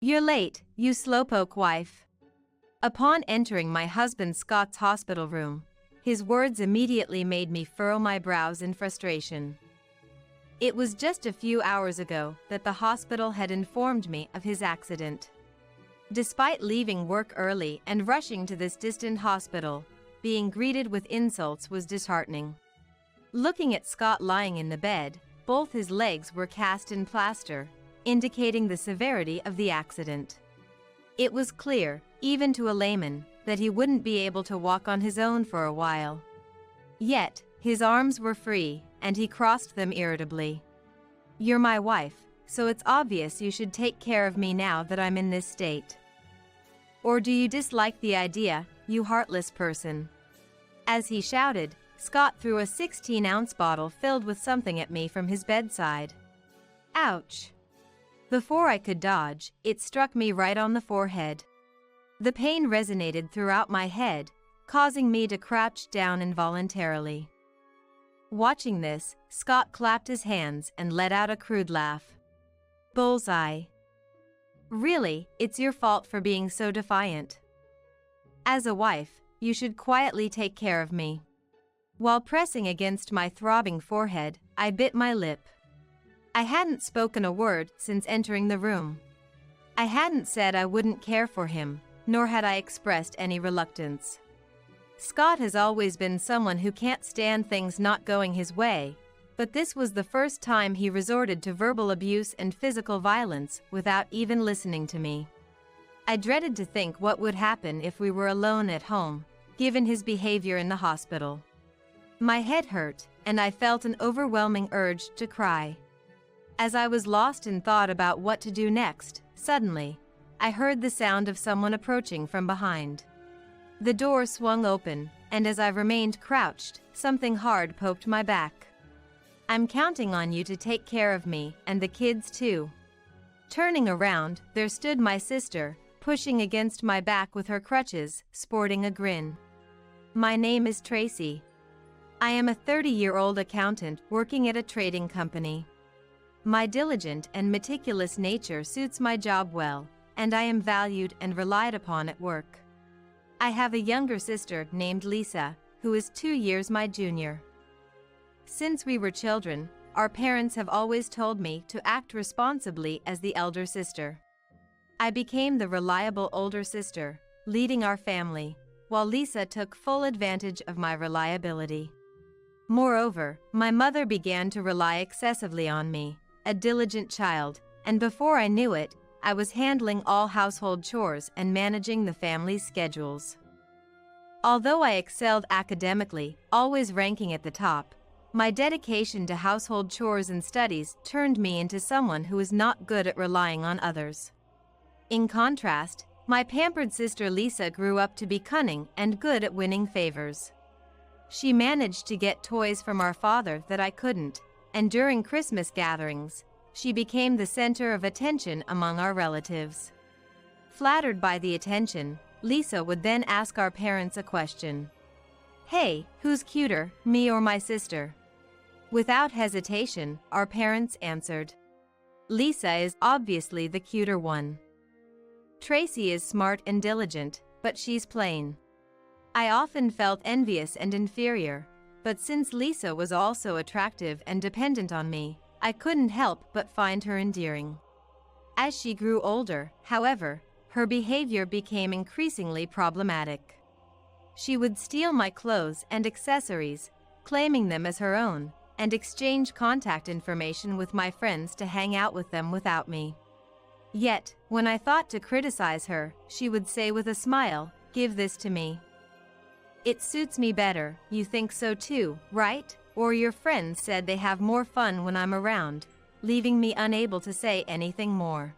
You're late, you slowpoke wife. Upon entering my husband Scott's hospital room, his words immediately made me furrow my brows in frustration. It was just a few hours ago that the hospital had informed me of his accident. Despite leaving work early and rushing to this distant hospital, being greeted with insults was disheartening. Looking at Scott lying in the bed, both his legs were cast in plaster, indicating the severity of the accident. It was clear, even to a layman, that he wouldn't be able to walk on his own for a while. Yet, his arms were free, and he crossed them irritably. You're my wife, so it's obvious you should take care of me now that I'm in this state. Or do you dislike the idea, you heartless person? As he shouted, Scott threw a 16-ounce bottle filled with something at me from his bedside. Ouch! Before I could dodge, it struck me right on the forehead. The pain resonated throughout my head, causing me to crouch down involuntarily. Watching this, Scott clapped his hands and let out a crude laugh. Bullseye. Really, it's your fault for being so defiant. As a wife, you should quietly take care of me. While pressing against my throbbing forehead, I bit my lip. I hadn't spoken a word since entering the room. I hadn't said I wouldn't care for him, nor had I expressed any reluctance. Scott has always been someone who can't stand things not going his way, but this was the first time he resorted to verbal abuse and physical violence without even listening to me. I dreaded to think what would happen if we were alone at home, given his behavior in the hospital. My head hurt, and I felt an overwhelming urge to cry. As I was lost in thought about what to do next, suddenly, I heard the sound of someone approaching from behind. The door swung open, and as I remained crouched, something hard poked my back. I'm counting on you to take care of me, and the kids too. Turning around, there stood my sister, pushing against my back with her crutches, sporting a grin. My name is Tracy. I am a 30-year-old accountant working at a trading company. My diligent and meticulous nature suits my job well, and I am valued and relied upon at work. I have a younger sister named Lisa, who is 2 years my junior. Since we were children, our parents have always told me to act responsibly as the elder sister. I became the reliable older sister, leading our family, while Lisa took full advantage of my reliability. Moreover, my mother began to rely excessively on me, a diligent child, and before I knew it, I was handling all household chores and managing the family's schedules. Although I excelled academically, always ranking at the top, my dedication to household chores and studies turned me into someone who is not good at relying on others. In contrast, my pampered sister Lisa grew up to be cunning and good at winning favors. She managed to get toys from our father that I couldn't, and during Christmas gatherings, she became the center of attention among our relatives. Flattered by the attention, Lisa would then ask our parents a question. Hey, who's cuter, me or my sister? Without hesitation, our parents answered. Lisa is obviously the cuter one. Tracy is smart and diligent, but she's plain. I often felt envious and inferior, but since Lisa was also attractive and dependent on me, I couldn't help but find her endearing. As she grew older, however, her behavior became increasingly problematic. She would steal my clothes and accessories, claiming them as her own, and exchange contact information with my friends to hang out with them without me. Yet, when I thought to criticize her, she would say with a smile, "Give this to me. It suits me better, you think so too, right? Or your friends said they have more fun when I'm around," leaving me unable to say anything more.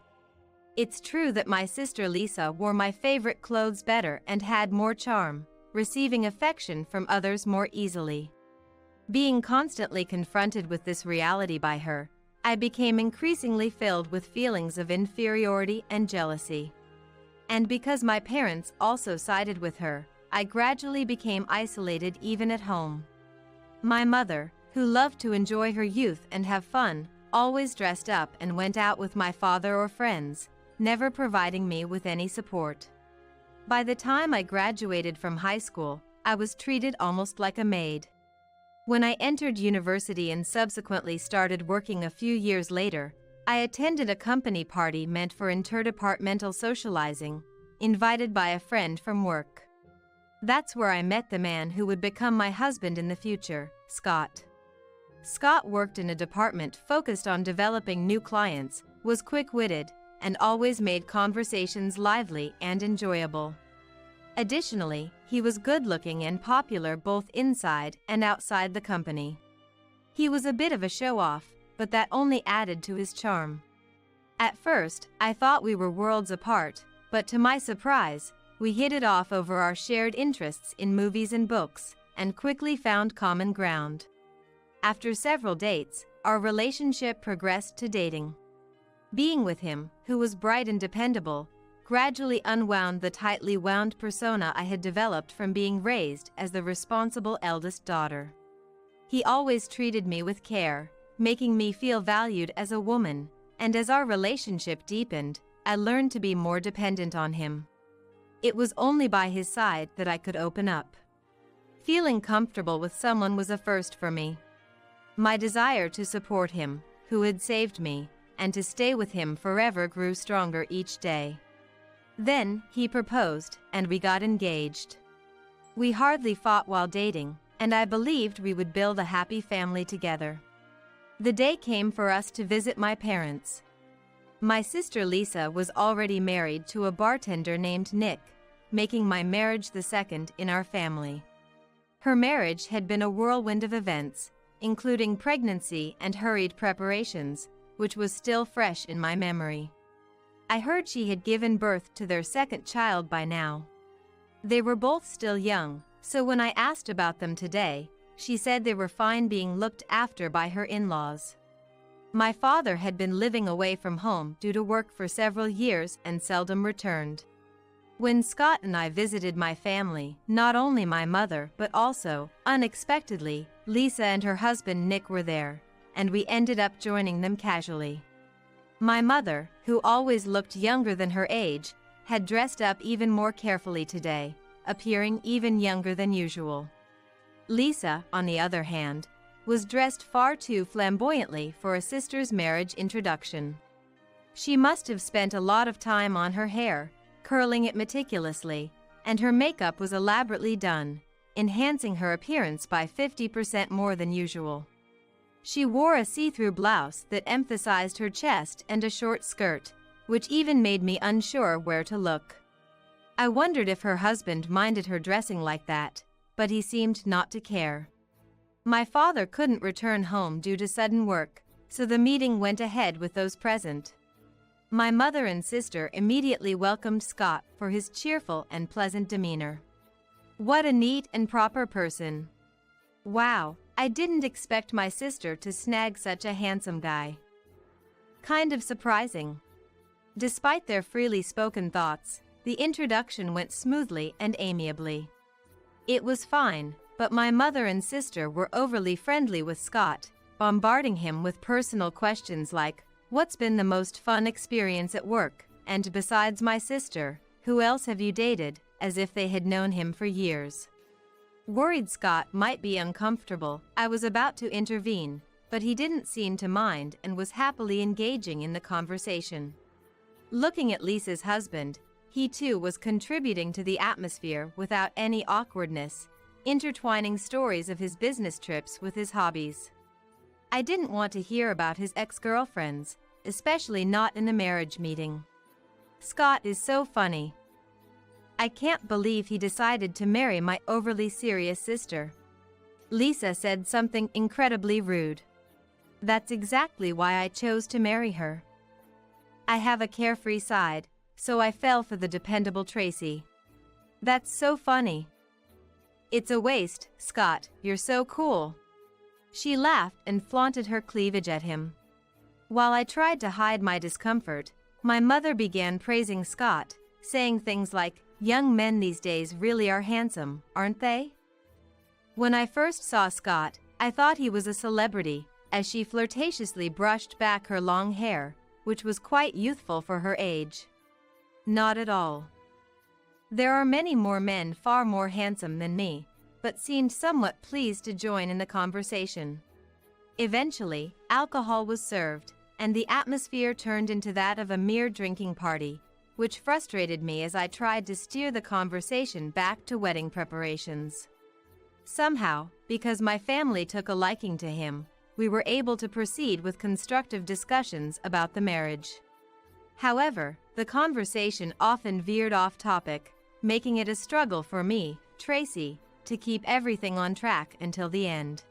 It's true that my sister Lisa wore my favorite clothes better and had more charm, receiving affection from others more easily. Being constantly confronted with this reality by her, I became increasingly filled with feelings of inferiority and jealousy. And because my parents also sided with her, I gradually became isolated even at home. My mother, who loved to enjoy her youth and have fun, always dressed up and went out with my father or friends, never providing me with any support. By the time I graduated from high school, I was treated almost like a maid. When I entered university and subsequently started working a few years later, I attended a company party meant for interdepartmental socializing, invited by a friend from work. That's where I met the man who would become my husband in the future, Scott. Scott worked in a department focused on developing new clients, was quick-witted, and always made conversations lively and enjoyable. Additionally, he was good-looking and popular both inside and outside the company. He was a bit of a show-off, but that only added to his charm. At first, I thought we were worlds apart, but to my surprise, we hit it off over our shared interests in movies and books, and quickly found common ground. After several dates, our relationship progressed to dating. Being with him, who was bright and dependable, gradually unwound the tightly wound persona I had developed from being raised as the responsible eldest daughter. He always treated me with care, making me feel valued as a woman, and as our relationship deepened, I learned to be more dependent on him. It was only by his side that I could open up. Feeling comfortable with someone was a first for me. My desire to support him, who had saved me, and to stay with him forever grew stronger each day. Then, he proposed, and we got engaged. We hardly fought while dating, and I believed we would build a happy family together. The day came for us to visit my parents. My sister Lisa was already married to a bartender named Nick, making my marriage the second in our family. Her marriage had been a whirlwind of events, including pregnancy and hurried preparations, which was still fresh in my memory. I heard she had given birth to their second child by now. They were both still young, so when I asked about them today, she said they were fine being looked after by her in-laws. My father had been living away from home due to work for several years and seldom returned. When Scott and I visited my family, not only my mother but also, unexpectedly, Lisa and her husband Nick were there, and we ended up joining them casually. My mother, who always looked younger than her age, had dressed up even more carefully today, appearing even younger than usual. Lisa, on the other hand, was dressed far too flamboyantly for a sister's marriage introduction. She must have spent a lot of time on her hair, curling it meticulously, and her makeup was elaborately done, enhancing her appearance by 50% more than usual. She wore a see-through blouse that emphasized her chest and a short skirt, which even made me unsure where to look. I wondered if her husband minded her dressing like that, but he seemed not to care. My father couldn't return home due to sudden work, so the meeting went ahead with those present. My mother and sister immediately welcomed Scott for his cheerful and pleasant demeanor. What a neat and proper person. Wow, I didn't expect my sister to snag such a handsome guy. Kind of surprising. Despite their freely spoken thoughts, the introduction went smoothly and amiably. It was fine, but my mother and sister were overly friendly with Scott, bombarding him with personal questions like, "What's been the most fun experience at work?" and "Besides my sister, who else have you dated?" as if they had known him for years. Worried Scott might be uncomfortable, I was about to intervene, but he didn't seem to mind and was happily engaging in the conversation. Looking at Lisa's husband, he too was contributing to the atmosphere without any awkwardness, intertwining stories of his business trips with his hobbies. I didn't want to hear about his ex-girlfriends, especially not in a marriage meeting. Scott is so funny. I can't believe he decided to marry my overly serious sister. Lisa said something incredibly rude. That's exactly why I chose to marry her. I have a carefree side, so I fell for the dependable Tracy. That's so funny. It's a waste, Scott, you're so cool. She laughed and flaunted her cleavage at him. While I tried to hide my discomfort, my mother began praising Scott, saying things like, "Young men these days really are handsome, aren't they?" When I first saw Scott, I thought he was a celebrity, as she flirtatiously brushed back her long hair, which was quite youthful for her age. Not at all. There are many more men far more handsome than me, but seemed somewhat pleased to join in the conversation. Eventually, alcohol was served, and the atmosphere turned into that of a mere drinking party, which frustrated me as I tried to steer the conversation back to wedding preparations. Somehow, because my family took a liking to him, we were able to proceed with constructive discussions about the marriage. However, the conversation often veered off topic, making it a struggle for me, Tracy, to keep everything on track until the end.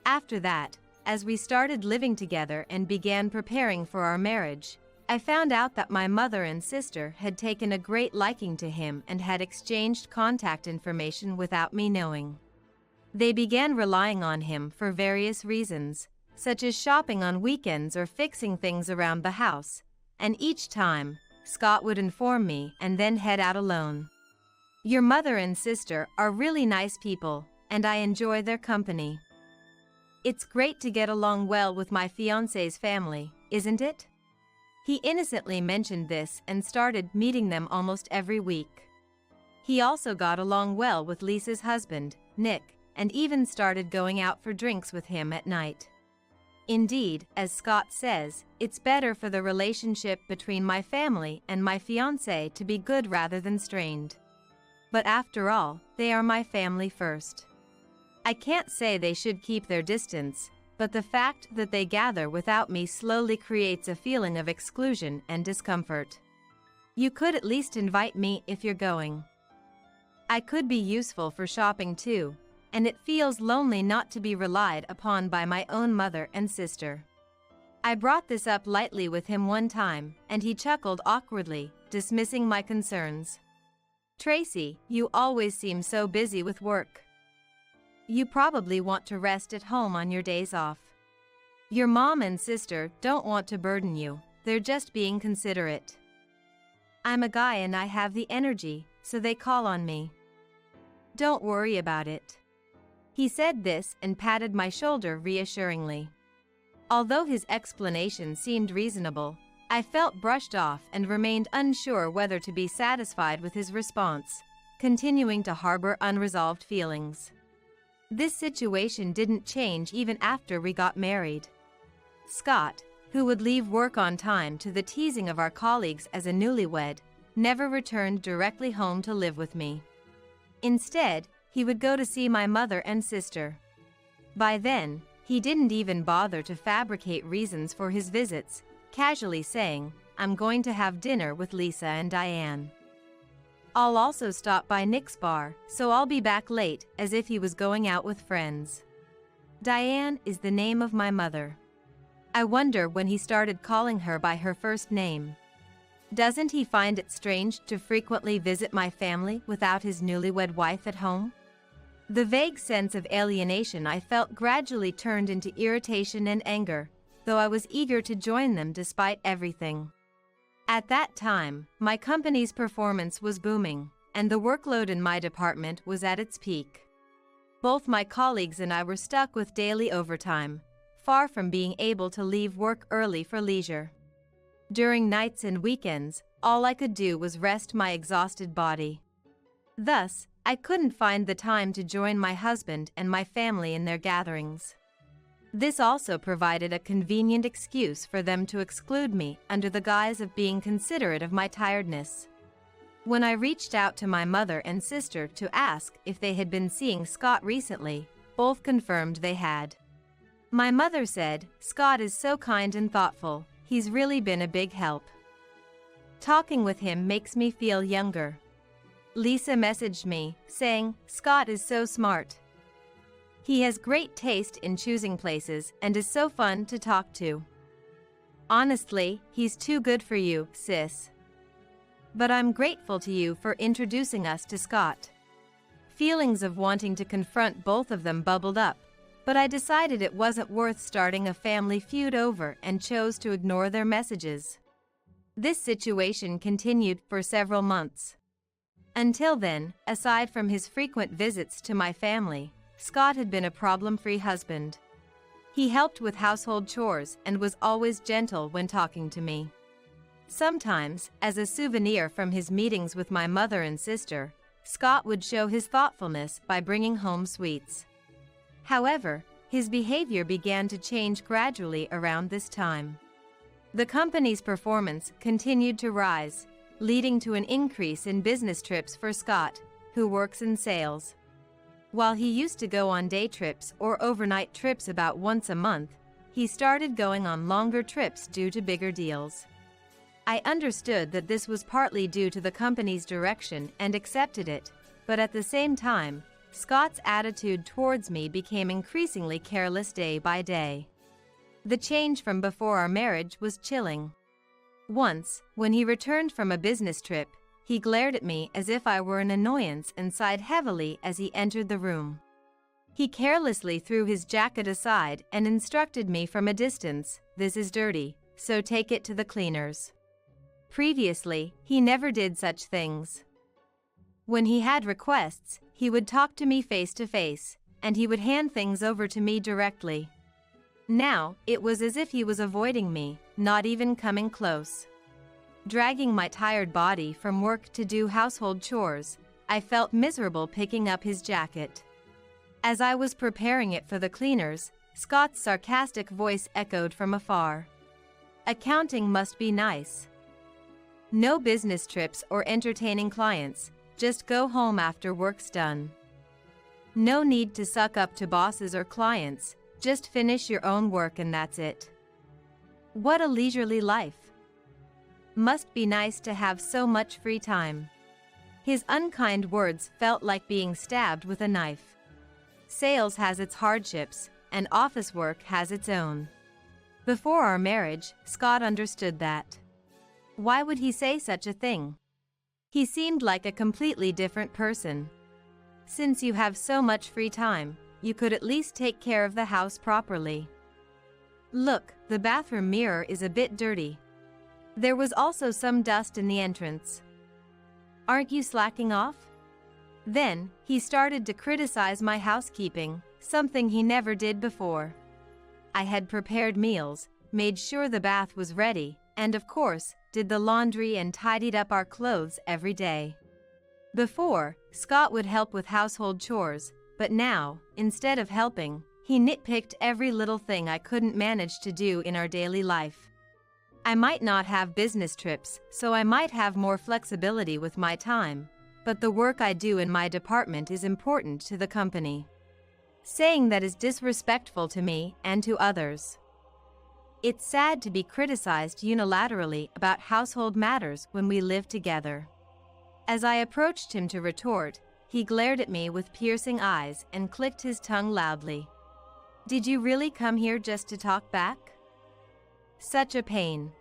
After that, as we started living together and began preparing for our marriage, I found out that my mother and sister had taken a great liking to him and had exchanged contact information without me knowing. They began relying on him for various reasons, such as shopping on weekends or fixing things around the house, and each time, Scott would inform me and then head out alone. "Your mother and sister are really nice people, and I enjoy their company. It's great to get along well with my fiancé's family, isn't it?" He innocently mentioned this and started meeting them almost every week. He also got along well with Lisa's husband, Nick, and even started going out for drinks with him at night. Indeed, as Scott says, it's better for the relationship between my family and my fiancé to be good rather than strained. But after all, they are my family first. I can't say they should keep their distance, but the fact that they gather without me slowly creates a feeling of exclusion and discomfort. "You could at least invite me if you're going. I could be useful for shopping too, and it feels lonely not to be relied upon by my own mother and sister." I brought this up lightly with him one time, and he chuckled awkwardly, dismissing my concerns. "Tracy, you always seem so busy with work. You probably want to rest at home on your days off. Your mom and sister don't want to burden you, they're just being considerate. I'm a guy and I have the energy, so they call on me. Don't worry about it." He said this and patted my shoulder reassuringly. Although his explanation seemed reasonable, I felt brushed off and remained unsure whether to be satisfied with his response, continuing to harbor unresolved feelings. This situation didn't change even after we got married. Scott, who would leave work on time to the teasing of our colleagues as a newlywed, never returned directly home to live with me. Instead, he would go to see my mother and sister. By then, he didn't even bother to fabricate reasons for his visits, casually saying, "I'm going to have dinner with Lisa and Diane. I'll also stop by Nick's bar, so I'll be back late," as if he was going out with friends. Diane is the name of my mother. I wonder when he started calling her by her first name. Doesn't he find it strange to frequently visit my family without his newlywed wife at home? The vague sense of alienation I felt gradually turned into irritation and anger, though I was eager to join them despite everything. At that time, my company's performance was booming, and the workload in my department was at its peak. Both my colleagues and I were stuck with daily overtime, far from being able to leave work early for leisure. During nights and weekends, all I could do was rest my exhausted body. Thus, I couldn't find the time to join my husband and my family in their gatherings. This also provided a convenient excuse for them to exclude me under the guise of being considerate of my tiredness. When I reached out to my mother and sister to ask if they had been seeing Scott recently, both confirmed they had. My mother said, "Scott is so kind and thoughtful, he's really been a big help. Talking with him makes me feel younger." Lisa messaged me, saying, "Scott is so smart. He has great taste in choosing places and is so fun to talk to. Honestly, he's too good for you, sis. But I'm grateful to you for introducing us to Scott." Feelings of wanting to confront both of them bubbled up, but I decided it wasn't worth starting a family feud over and chose to ignore their messages. This situation continued for several months. Until then, aside from his frequent visits to my family, Scott had been a problem-free husband. He helped with household chores and was always gentle when talking to me. Sometimes, as a souvenir from his meetings with my mother and sister, Scott would show his thoughtfulness by bringing home sweets. However, his behavior began to change gradually around this time. The company's performance continued to rise, leading to an increase in business trips for Scott, who works in sales. While he used to go on day trips or overnight trips about once a month, he started going on longer trips due to bigger deals. I understood that this was partly due to the company's direction and accepted it, but at the same time, Scott's attitude towards me became increasingly careless day by day. The change from before our marriage was chilling. Once, when he returned from a business trip, he glared at me as if I were an annoyance and sighed heavily as he entered the room. He carelessly threw his jacket aside and instructed me from a distance, "This is dirty, so take it to the cleaners." Previously, he never did such things. When he had requests, he would talk to me face to face, and he would hand things over to me directly. Now, it was as if he was avoiding me, not even coming close. Dragging my tired body from work to do household chores, I felt miserable picking up his jacket. As I was preparing it for the cleaners, Scott's sarcastic voice echoed from afar. "Accounting must be nice. No business trips or entertaining clients, just go home after work's done. No need to suck up to bosses or clients, just finish your own work and that's it. What a leisurely life. Must be nice to have so much free time." His unkind words felt like being stabbed with a knife. Sales has its hardships, and office work has its own. Before our marriage, Scott understood that. Why would he say such a thing? He seemed like a completely different person. Since you have so much free time, you could at least take care of the house properly. Look, the bathroom mirror is a bit dirty. There was also some dust in the entrance. Aren't you slacking off? Then, he started to criticize my housekeeping, something he never did before. I had prepared meals, made sure the bath was ready, and of course, did the laundry and tidied up our clothes every day. Before, Scott would help with household chores, but now, instead of helping, he nitpicked every little thing I couldn't manage to do in our daily life. I might not have business trips, so I might have more flexibility with my time, but the work I do in my department is important to the company. Saying that is disrespectful to me and to others. It's sad to be criticized unilaterally about household matters when we live together. As I approached him to retort, he glared at me with piercing eyes and clicked his tongue loudly. "Did you really come here just to talk back? Such a pain.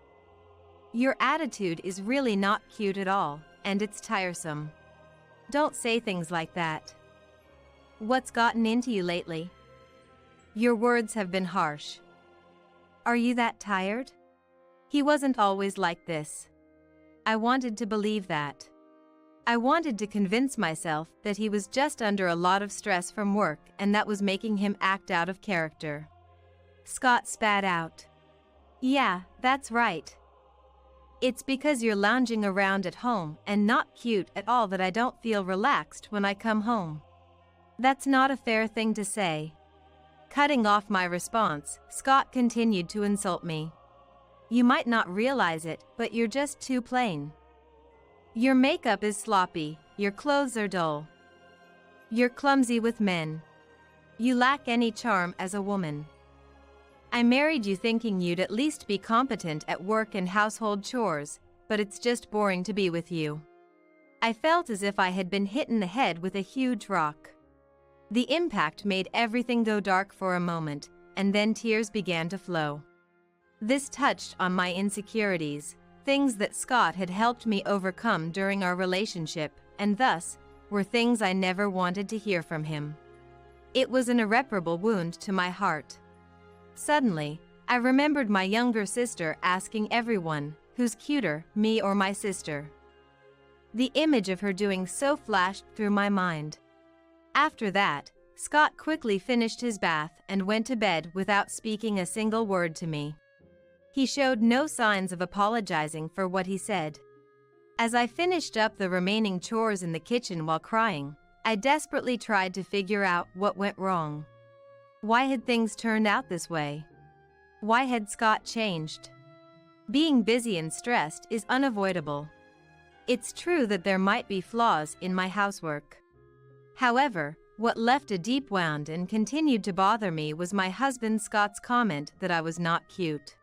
Your attitude is really not cute at all, and it's tiresome. Don't say things like that. What's gotten into you lately? Your words have been harsh. Are you that tired?" He wasn't always like this. I wanted to believe that. I wanted to convince myself that he was just under a lot of stress from work and that was making him act out of character. Scott spat out. "Yeah, that's right. It's because you're lounging around at home and not cute at all that I don't feel relaxed when I come home. That's not a fair thing to say." Cutting off my response, Scott continued to insult me. "You might not realize it, but you're just too plain. Your makeup is sloppy, your clothes are dull. You're clumsy with men. You lack any charm as a woman. I married you thinking you'd at least be competent at work and household chores, but it's just boring to be with you." I felt as if I had been hit in the head with a huge rock. The impact made everything go dark for a moment, and then tears began to flow. This touched on my insecurities, things that Scott had helped me overcome during our relationship, and thus, were things I never wanted to hear from him. It was an irreparable wound to my heart. Suddenly, I remembered my younger sister asking everyone, "Who's cuter, me or my sister?" The image of her doing so flashed through my mind. After that, Scott quickly finished his bath and went to bed without speaking a single word to me. He showed no signs of apologizing for what he said. As I finished up the remaining chores in the kitchen while crying, I desperately tried to figure out what went wrong. Why had things turned out this way? Why had Scott changed? Being busy and stressed is unavoidable. It's true that there might be flaws in my housework. However, what left a deep wound and continued to bother me was my husband Scott's comment that I was not cute.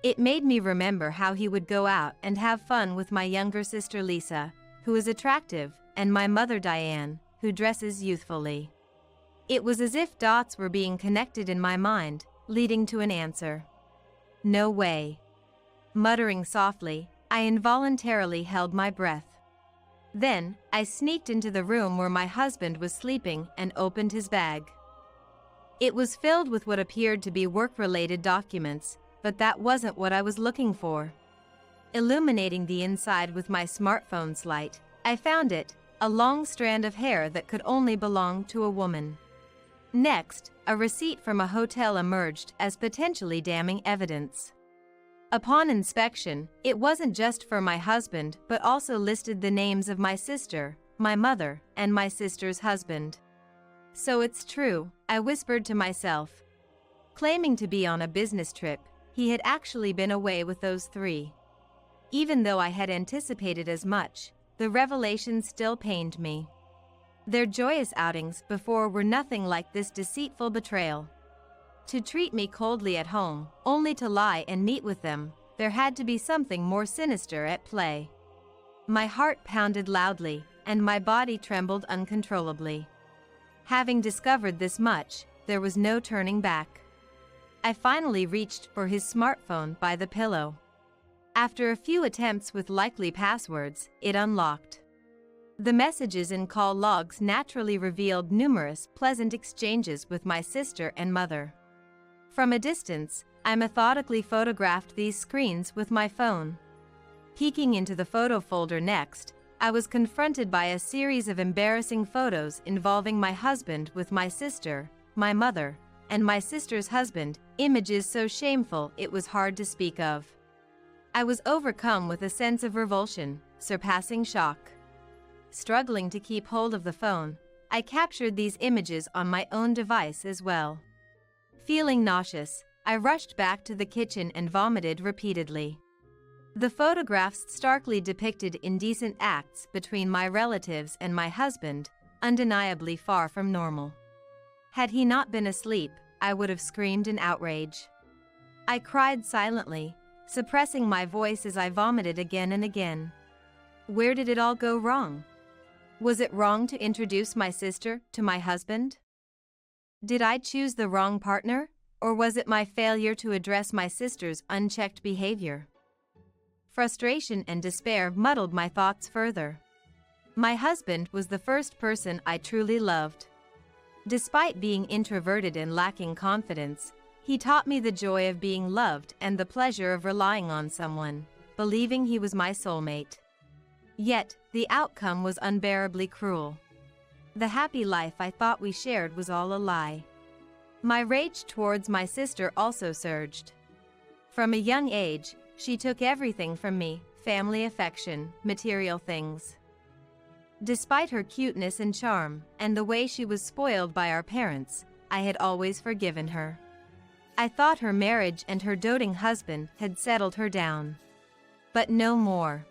It made me remember how he would go out and have fun with my younger sister Lisa, who is attractive, and my mother Diane, who dresses youthfully. It was as if dots were being connected in my mind, leading to an answer. No way. Muttering softly, I involuntarily held my breath. Then, I sneaked into the room where my husband was sleeping and opened his bag. It was filled with what appeared to be work-related documents, but that wasn't what I was looking for. Illuminating the inside with my smartphone's light, I found it, a long strand of hair that could only belong to a woman. Next, a receipt from a hotel emerged as potentially damning evidence. Upon inspection, it wasn't just for my husband but also listed the names of my sister, my mother, and my sister's husband. So it's true, I whispered to myself. Claiming to be on a business trip, he had actually been away with those three. Even though I had anticipated as much, the revelation still pained me. Their joyous outings before were nothing like this deceitful betrayal. To treat me coldly at home, only to lie and meet with them, there had to be something more sinister at play. My heart pounded loudly, and my body trembled uncontrollably. Having discovered this much, there was no turning back. I finally reached for his smartphone by the pillow. After a few attempts with likely passwords, it unlocked. The messages and call logs naturally revealed numerous pleasant exchanges with my sister and mother. From a distance, I methodically photographed these screens with my phone. Peeking into the photo folder next, I was confronted by a series of embarrassing photos involving my husband with my sister, my mother, and my sister's husband, images so shameful it was hard to speak of. I was overcome with a sense of revulsion, surpassing shock. Struggling to keep hold of the phone, I captured these images on my own device as well. Feeling nauseous, I rushed back to the kitchen and vomited repeatedly. The photographs starkly depicted indecent acts between my relatives and my husband, undeniably far from normal. Had he not been asleep, I would have screamed in outrage. I cried silently, suppressing my voice as I vomited again and again. Where did it all go wrong? Was it wrong to introduce my sister to my husband? Did I choose the wrong partner, or was it my failure to address my sister's unchecked behavior? Frustration and despair muddled my thoughts further. My husband was the first person I truly loved. Despite being introverted and lacking confidence, he taught me the joy of being loved and the pleasure of relying on someone, believing he was my soulmate. Yet, the outcome was unbearably cruel. The happy life I thought we shared was all a lie. My rage towards my sister also surged. From a young age, she took everything from me, family affection, material things. Despite her cuteness and charm, and the way she was spoiled by our parents, I had always forgiven her. I thought her marriage and her doting husband had settled her down. But no more.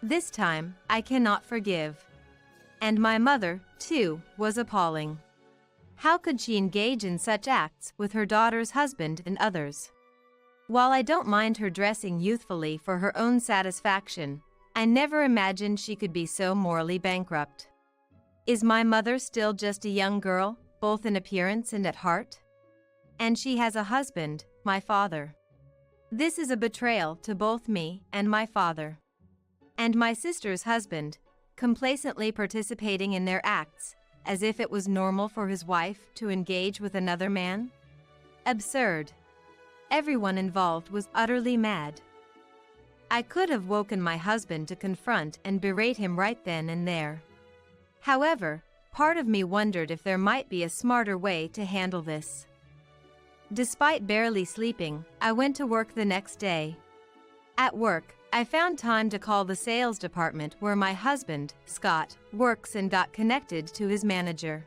This time, I cannot forgive. And my mother, too, was appalling. How could she engage in such acts with her daughter's husband and others? While I don't mind her dressing youthfully for her own satisfaction, I never imagined she could be so morally bankrupt. Is my mother still just a young girl, both in appearance and at heart? And she has a husband, my father. This is a betrayal to both me and my father. And my sister's husband, complacently participating in their acts, as if it was normal for his wife to engage with another man? Absurd. Everyone involved was utterly mad. I could have woken my husband to confront and berate him right then and there. However, Part of me wondered if there might be a smarter way to handle this. Despite barely sleeping, I went to work the next day. At work, I found time to call the sales department where my husband, Scott, works and got connected to his manager.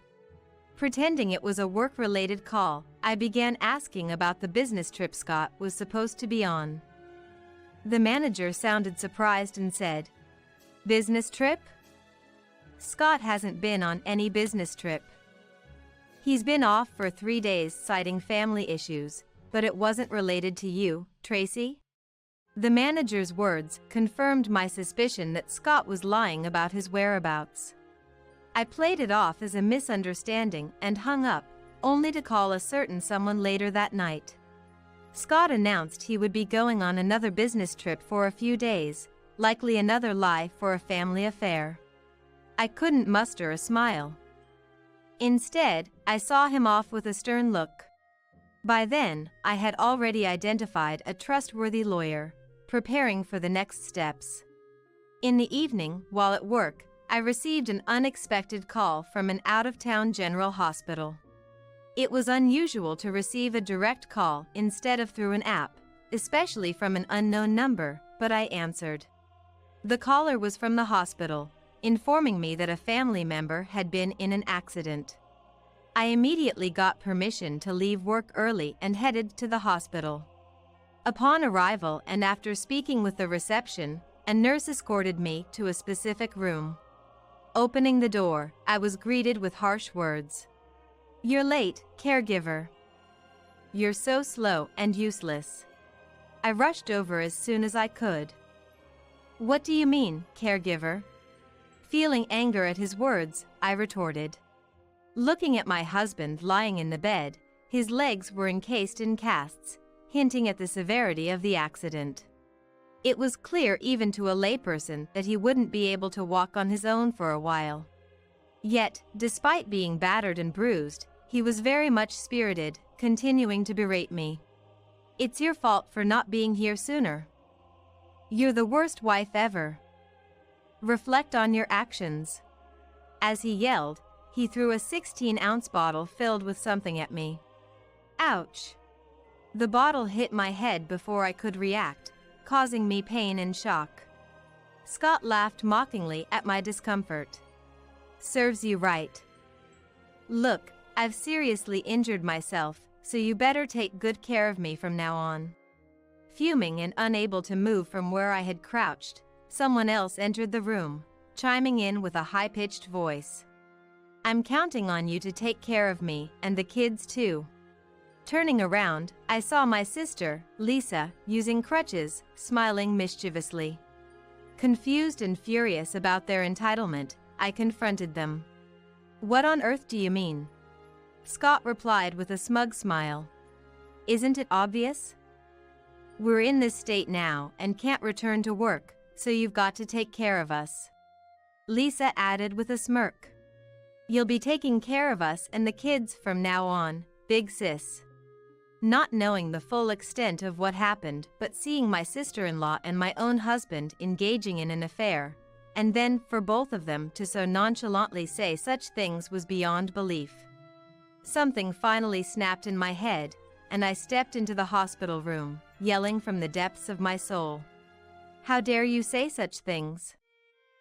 Pretending it was a work-related call, I began asking about the business trip Scott was supposed to be on. The manager sounded surprised and said, "Business trip? Scott hasn't been on any business trip. He's been off for 3 days citing family issues, but it wasn't related to you, Tracy?" The manager's words confirmed my suspicion that Scott was lying about his whereabouts. I played it off as a misunderstanding and hung up, only to call a certain someone later that night. Scott announced he would be going on another business trip for a few days, likely another lie for a family affair. I couldn't muster a smile. Instead, I saw him off with a stern look. By then, I had already identified a trustworthy lawyer, preparing for the next steps. In the evening, while at work, I received an unexpected call from an out-of-town general hospital. It was unusual to receive a direct call instead of through an app, especially from an unknown number, but I answered. The caller was from the hospital, informing me that a family member had been in an accident. I immediately got permission to leave work early and headed to the hospital. Upon arrival and after speaking with the reception, a nurse escorted me to a specific room. Opening the door, I was greeted with harsh words. "You're late, caregiver. You're so slow and useless." I rushed over as soon as I could. "What do you mean, caregiver?" Feeling anger at his words, I retorted. Looking at my husband lying in the bed, his legs were encased in casts, hinting at the severity of the accident. It was clear even to a layperson that he wouldn't be able to walk on his own for a while. Yet, despite being battered and bruised, he was very much spirited, continuing to berate me. "It's your fault for not being here sooner. You're the worst wife ever. Reflect on your actions." As he yelled, he threw a 16-ounce bottle filled with something at me. Ouch! The bottle hit my head before I could react, causing me pain and shock. Scott laughed mockingly at my discomfort. "Serves you right. Look, I've seriously injured myself, so you better take good care of me from now on." Fuming and unable to move from where I had crouched, someone else entered the room, chiming in with a high-pitched voice. "I'm counting on you to take care of me and the kids too." Turning around, I saw my sister, Lisa, using crutches, smiling mischievously. Confused and furious about their entitlement, I confronted them. "What on earth do you mean?" Scott replied with a smug smile. "Isn't it obvious? We're in this state now and can't return to work, so you've got to take care of us." Lisa added with a smirk. "You'll be taking care of us and the kids from now on, big sis." Not knowing the full extent of what happened but seeing my sister-in-law and my own husband engaging in an affair, and then for both of them to so nonchalantly say such things was beyond belief. Something finally snapped in my head, and I stepped into the hospital room, yelling from the depths of my soul. "How dare you say such things?"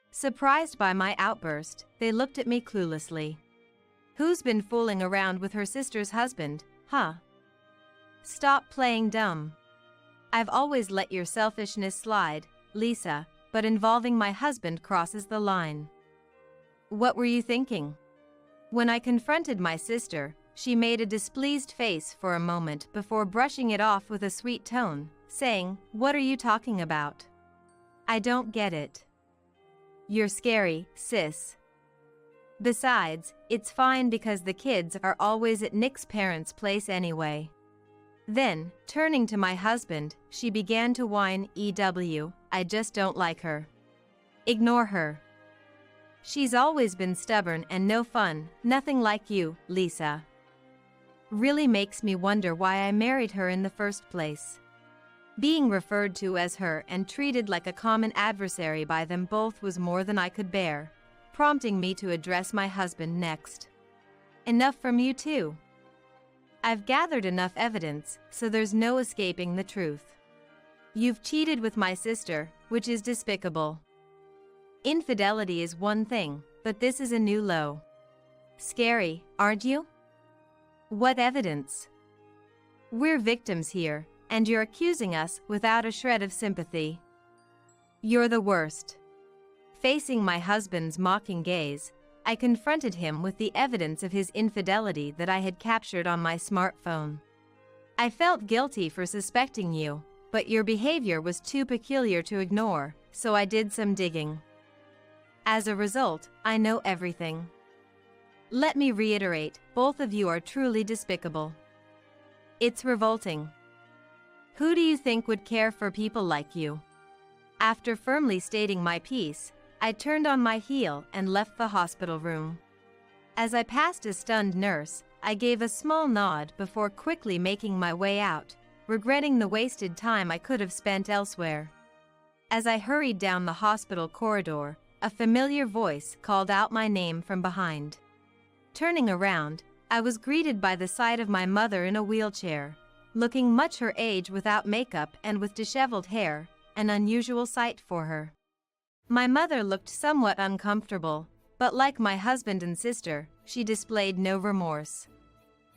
Surprised by my outburst, they looked at me cluelessly. "Who's been fooling around with her sister's husband, huh? Stop playing dumb. I've always let your selfishness slide, Lisa, but involving my husband crosses the line." "What were you thinking?" When I confronted my sister, she made a displeased face for a moment before brushing it off with a sweet tone, saying, "What are you talking about? I don't get it." "You're scary, sis. Besides, it's fine because the kids are always at Nick's parents' place anyway." Then, turning to my husband, she began to whine, I just don't like her. Ignore her. She's always been stubborn and no fun, nothing like you, Lisa. Really makes me wonder why I married her in the first place." Being referred to as her and treated like a common adversary by them both was more than I could bear. prompting me to address my husband next. Enough from you too. I've gathered enough evidence, so there's no escaping the truth. You've cheated with my sister, which is despicable. Infidelity is one thing, but this is a new low. Scary, aren't you? What evidence? We're victims here, and you're accusing us without a shred of sympathy. You're the worst. Facing my husband's mocking gaze, I confronted him with the evidence of his infidelity that I had captured on my smartphone. I felt guilty for suspecting you, but your behavior was too peculiar to ignore, so I did some digging. As a result, I know everything. Let me reiterate, both of you are truly despicable. It's revolting. Who do you think would care for people like you? After firmly stating my piece, I turned on my heel and left the hospital room. As I passed a stunned nurse, I gave a small nod before quickly making my way out, regretting the wasted time I could have spent elsewhere. As I hurried down the hospital corridor, a familiar voice called out my name from behind. Turning around, I was greeted by the sight of my mother in a wheelchair, looking much her age without makeup and with disheveled hair, an unusual sight for her. My mother looked somewhat uncomfortable, but like my husband and sister, she displayed no remorse.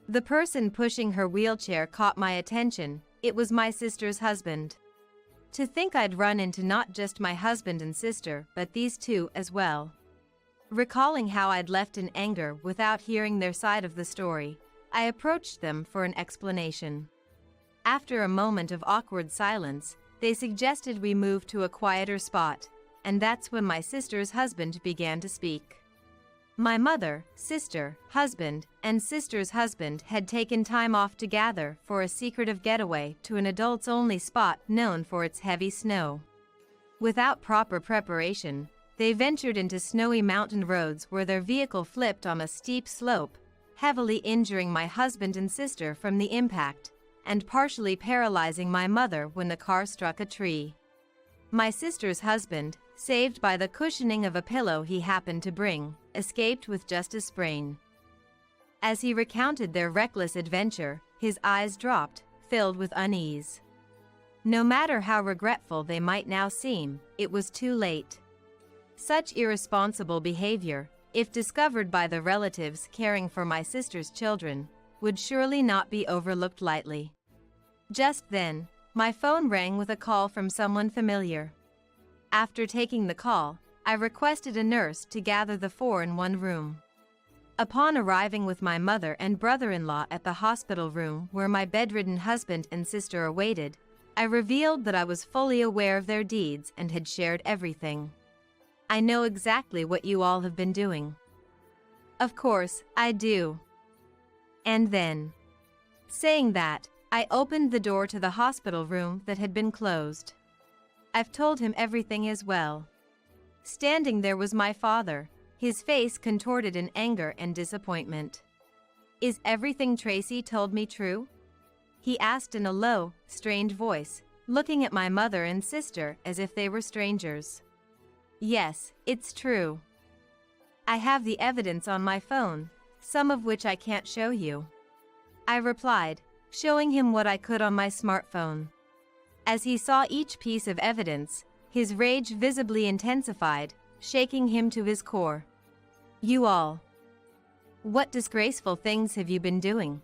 The person pushing her wheelchair caught my attention. It was my sister's husband. To think I'd run into not just my husband and sister, but these two as well. Recalling how I'd left in anger without hearing their side of the story, I approached them for an explanation. After a moment of awkward silence, they suggested we move to a quieter spot, and that's when my sister's husband began to speak. My mother, sister, husband, and sister's husband had taken time off to gather for a secretive getaway to an adults-only spot known for its heavy snow. Without proper preparation, they ventured into snowy mountain roads where their vehicle flipped on a steep slope, heavily injuring my husband and sister from the impact, and partially paralyzing my mother when the car struck a tree. My sister's husband, saved by the cushioning of a pillow he happened to bring, escaped with just a sprain. As he recounted their reckless adventure, his eyes dropped, filled with unease. No matter how regretful they might now seem, it was too late. Such irresponsible behavior, if discovered by the relatives caring for my sister's children, would surely not be overlooked lightly. Just then, my phone rang with a call from someone familiar. After taking the call, I requested a nurse to gather the four in one room. Upon arriving with my mother and brother-in-law at the hospital room where my bedridden husband and sister awaited, I revealed that I was fully aware of their deeds and had shared everything. I know exactly what you all have been doing. Of course, I do. And then, saying that, I opened the door to the hospital room that had been closed. I've told him everything as well. Standing there was my father, his face contorted in anger and disappointment. Is everything Tracy told me true? He asked in a low, strained voice, looking at my mother and sister as if they were strangers. Yes, it's true. I have the evidence on my phone, some of which I can't show you. I replied, showing him what I could on my smartphone. As he saw each piece of evidence, his rage visibly intensified, shaking him to his core. You all. What disgraceful things have you been doing?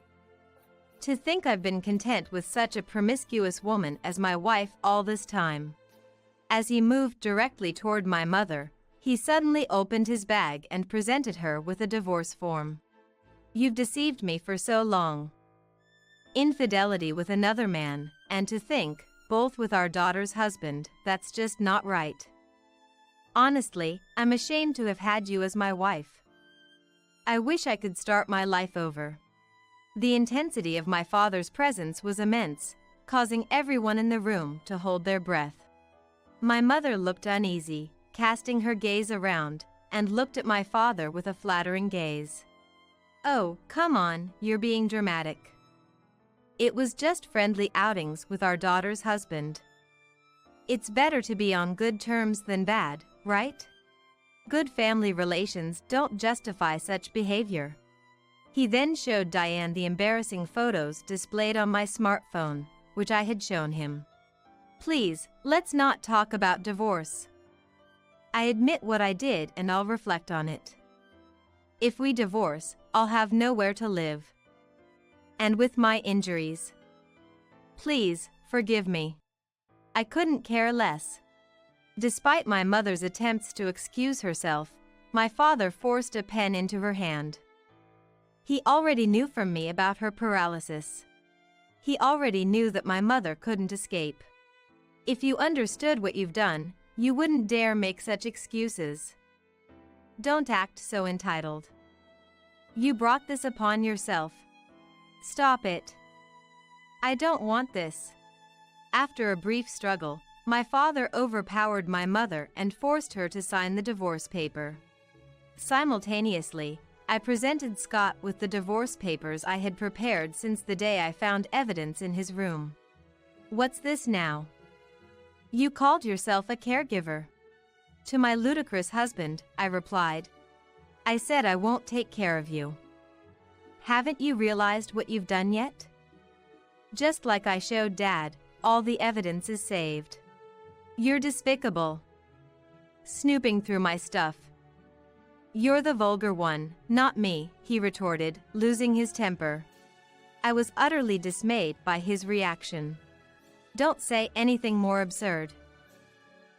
To think I've been content with such a promiscuous woman as my wife all this time. As he moved directly toward my mother, he suddenly opened his bag and presented her with a divorce form. You've deceived me for so long. Infidelity with another man, and to think, both with our daughter's husband, that's just not right. Honestly, I'm ashamed to have had you as my wife. I wish I could start my life over. The intensity of my father's presence was immense, causing everyone in the room to hold their breath. My mother looked uneasy, casting her gaze around, and looked at my father with a flattering gaze. Oh, come on, you're being dramatic. It was just friendly outings with our daughter's husband. It's better to be on good terms than bad, right? Good family relations don't justify such behavior. He then showed Diane the embarrassing photos displayed on my smartphone, which I had shown him. Please, let's not talk about divorce. I admit what I did and I'll reflect on it. If we divorce, I'll have nowhere to live. And with my injuries. Please, forgive me. I couldn't care less. Despite my mother's attempts to excuse herself, my father forced a pen into her hand. He already knew from me about her paralysis. He already knew that my mother couldn't escape. If you understood what you've done, you wouldn't dare make such excuses. Don't act so entitled. You brought this upon yourself. Stop it. I don't want this. After a brief struggle, my father overpowered my mother and forced her to sign the divorce paper. Simultaneously, I presented Scott with the divorce papers I had prepared since the day I found evidence in his room. What's this now? You called yourself a caregiver. To my ludicrous husband, I replied. I said I won't take care of you. Haven't you realized what you've done yet? Just like I showed Dad, all the evidence is saved. You're despicable. Snooping through my stuff. You're the vulgar one, not me, he retorted, losing his temper. I was utterly dismayed by his reaction. Don't say anything more absurd.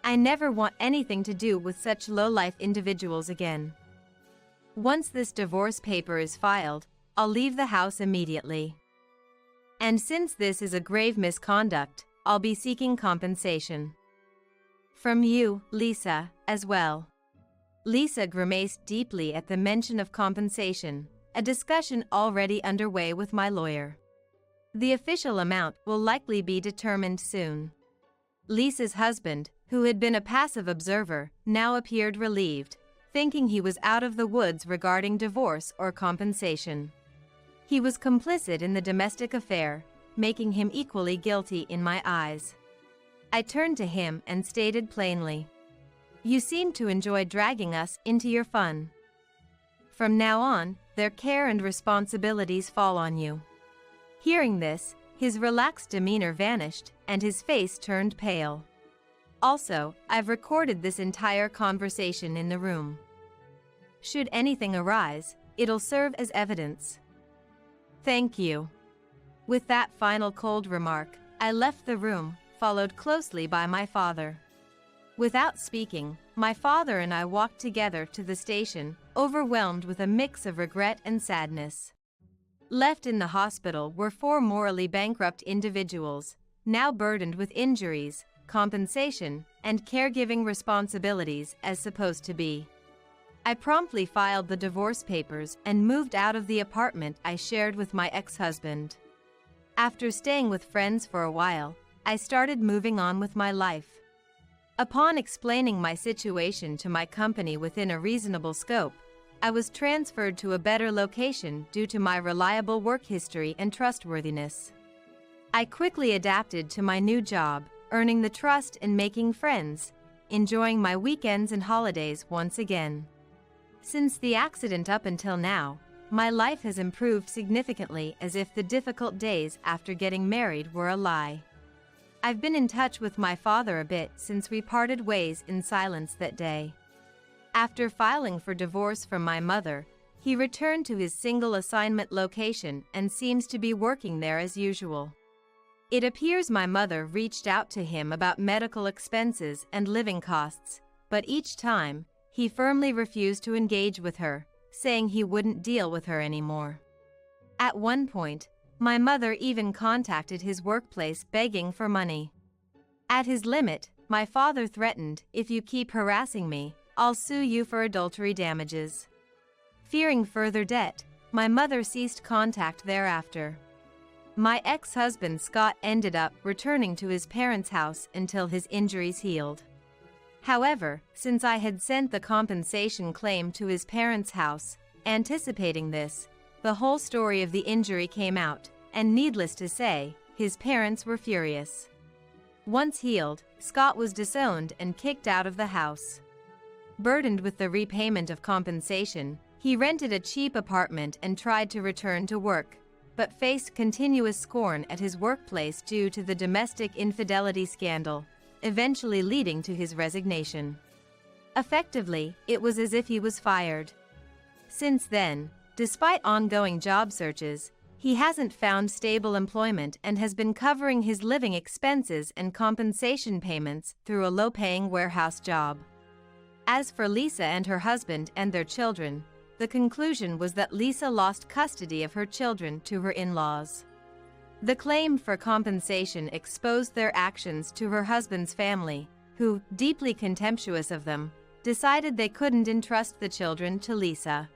I never want anything to do with such low-life individuals again. Once this divorce paper is filed, I'll leave the house immediately. And since this is a grave misconduct, I'll be seeking compensation. From you, Lisa, as well. Lisa grimaced deeply at the mention of compensation, a discussion already underway with my lawyer. The official amount will likely be determined soon. Lisa's husband, who had been a passive observer, now appeared relieved, thinking he was out of the woods regarding divorce or compensation. He was complicit in the domestic affair, making him equally guilty in my eyes. I turned to him and stated plainly, "You seem to enjoy dragging us into your fun. From now on, their care and responsibilities fall on you." Hearing this, his relaxed demeanor vanished and his face turned pale. Also, I've recorded this entire conversation in the room. Should anything arise, it'll serve as evidence. Thank you. With that final cold remark, I left the room, followed closely by my father. Without speaking, my father and I walked together to the station, overwhelmed with a mix of regret and sadness. Left in the hospital were 4 morally bankrupt individuals, now burdened with injuries, compensation, and caregiving responsibilities as supposed to be. I promptly filed the divorce papers and moved out of the apartment I shared with my ex-husband. After staying with friends for a while, I started moving on with my life. Upon explaining my situation to my company within a reasonable scope, I was transferred to a better location due to my reliable work history and trustworthiness. I quickly adapted to my new job, earning the trust and making friends, enjoying my weekends and holidays once again. Since the accident up until now, my life has improved significantly, as if the difficult days after getting married were a lie. I've been in touch with my father a bit since we parted ways in silence that day. After filing for divorce from my mother, he returned to his single assignment location and seems to be working there as usual. It appears my mother reached out to him about medical expenses and living costs, but each time, he firmly refused to engage with her, saying he wouldn't deal with her anymore. At one point, my mother even contacted his workplace begging for money. At his limit, my father threatened, "If you keep harassing me, I'll sue you for adultery damages." Fearing further debt, my mother ceased contact thereafter. My ex-husband Scott ended up returning to his parents' house until his injuries healed. However, since I had sent the compensation claim to his parents' house, anticipating this, the whole story of the injury came out, and needless to say, his parents were furious. Once healed, Scott was disowned and kicked out of the house. Burdened with the repayment of compensation, he rented a cheap apartment and tried to return to work, but faced continuous scorn at his workplace due to the domestic infidelity scandal, eventually leading to his resignation. Effectively, it was as if he was fired. Since then, despite ongoing job searches, he hasn't found stable employment and has been covering his living expenses and compensation payments through a low-paying warehouse job. As for Lisa and her husband and their children, the conclusion was that Lisa lost custody of her children to her in-laws. The claim for compensation exposed their actions to her husband's family, who, deeply contemptuous of them, decided they couldn't entrust the children to Lisa.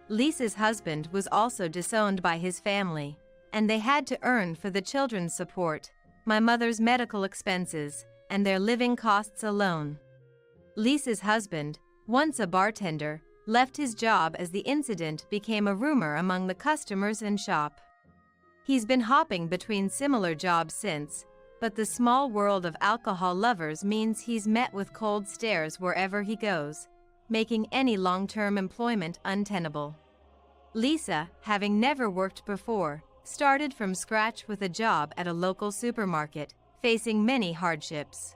Lisa's husband was also disowned by his family, and they had to earn for the children's support, my mother's medical expenses, and their living costs alone. Lisa's husband, once a bartender, left his job as the incident became a rumor among the customers in shop. He's been hopping between similar jobs since, but the small world of alcohol lovers means he's met with cold stares wherever he goes, making any long-term employment untenable. Lisa, having never worked before, started from scratch with a job at a local supermarket, facing many hardships.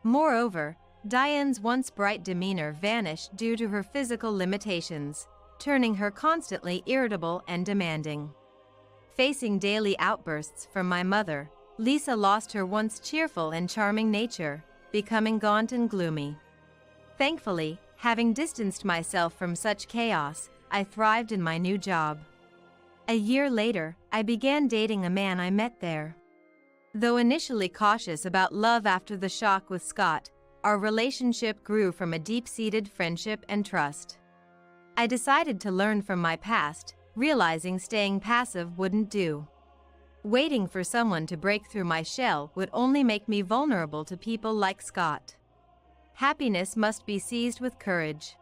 Moreover, Diane's once bright demeanor vanished due to her physical limitations, turning her constantly irritable and demanding. Facing daily outbursts from my mother, Lisa lost her once cheerful and charming nature, becoming gaunt and gloomy. Thankfully, having distanced myself from such chaos, I thrived in my new job. A year later, I began dating a man I met there. Though initially cautious about love after the shock with Scott, our relationship grew from a deep-seated friendship and trust. I decided to learn from my past, realizing staying passive wouldn't do. Waiting for someone to break through my shell would only make me vulnerable to people like Scott. Happiness must be seized with courage.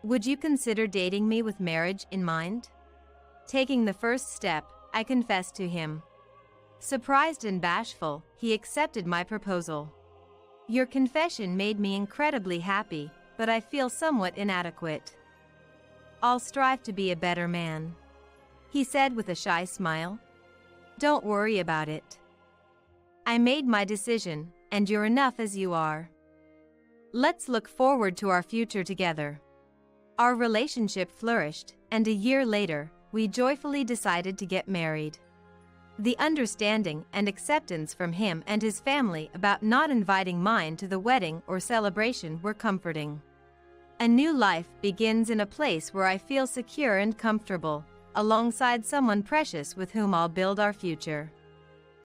Would you consider dating me with marriage in mind? Taking the first step, I confessed to him. Surprised and bashful, he accepted my proposal. Your confession made me incredibly happy, but I feel somewhat inadequate. I'll strive to be a better man, he said with a shy smile. Don't worry about it. I made my decision, and you're enough as you are. Let's look forward to our future together. Our relationship flourished, and a year later, we joyfully decided to get married. The understanding and acceptance from him and his family about not inviting mine to the wedding or celebration were comforting. A new life begins in a place where I feel secure and comfortable, alongside someone precious with whom I'll build our future.